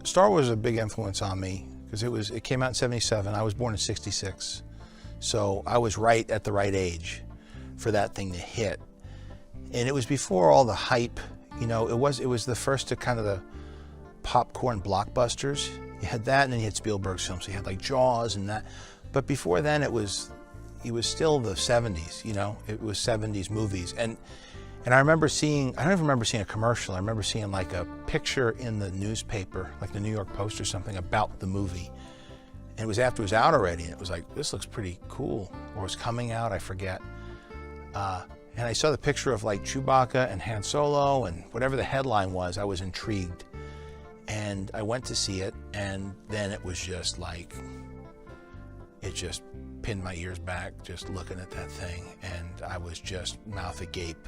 Star Wars was a big influence on me because it came out in '77. I was born in '66, so I was right at the right age for that thing to hit. And it was before all the hype. You know, it was the first to kind of the popcorn blockbusters. You had that, and then you had Spielberg's films. So you had like Jaws and that. But before then, it was still the '70s. You know, it was '70s movies. And I remember seeing, I don't even remember seeing a commercial. I remember seeing like a picture in the newspaper, like the New York Post or something, about the movie. And it was after it was out already, and it was like, this looks pretty cool. Or it was coming out, I forget. And I saw the picture of like Chewbacca and Han Solo, and whatever the headline was, I was intrigued. And I went to see it, and then it was just like, it just pinned my ears back just looking at that thing, and I was just mouth agape.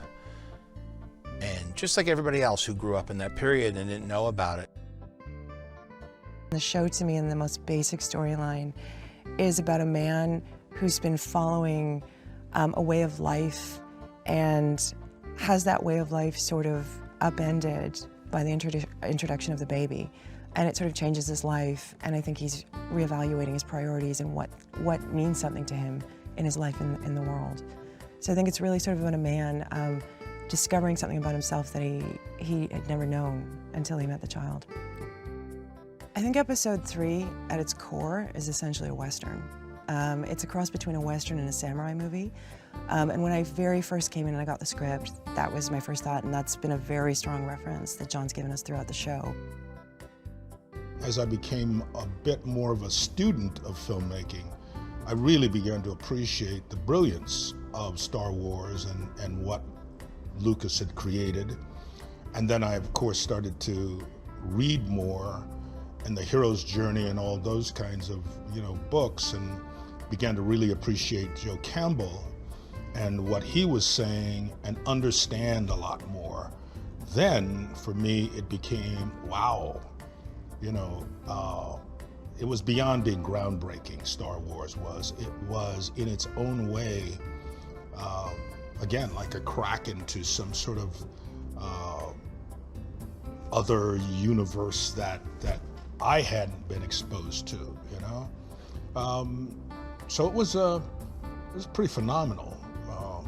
And just like everybody else who grew up in that period and didn't know about it. The show, to me, in the most basic storyline, is about a man who's been following a way of life and has that way of life sort of upended by the introduction of the baby. And it sort of changes his life, and I think he's reevaluating his priorities and what means something to him in his life in the world. So I think it's really sort of about a man discovering something about himself that he had never known until he met the child. I think episode 3, at its core, is essentially a Western. It's a cross between a Western and a samurai movie. And when I very first came in and I got the script, that was my first thought, and that's been a very strong reference that John's given us throughout the show. As I became a bit more of a student of filmmaking, I really began to appreciate the brilliance of Star Wars and what Lucas had created. And then I, of course, started to read more, and the hero's journey and all those kinds of, books, and began to really appreciate Joe Campbell and what he was saying and understand a lot more. Then, for me, it became, wow, it was beyond being groundbreaking, Star Wars was. It was, in its own way, again, like a crack into some sort of other universe that I hadn't been exposed to, So it was pretty phenomenal.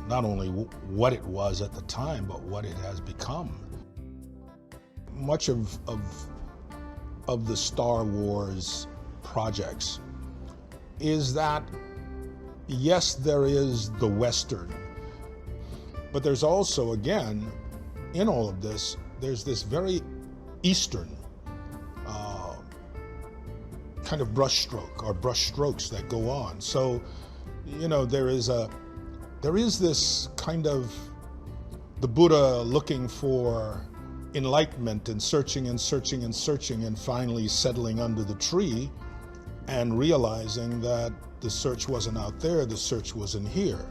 Not only what it was at the time, but what it has become. Much of the Star Wars projects is that, yes, there is the Western, but there's also, again, in all of this, there's this very Eastern kind of brushstroke, or brushstrokes that go on. So, there is this kind of the Buddha looking for enlightenment and searching and searching and searching, and finally settling under the tree and realizing that the search wasn't out there, the search was in here.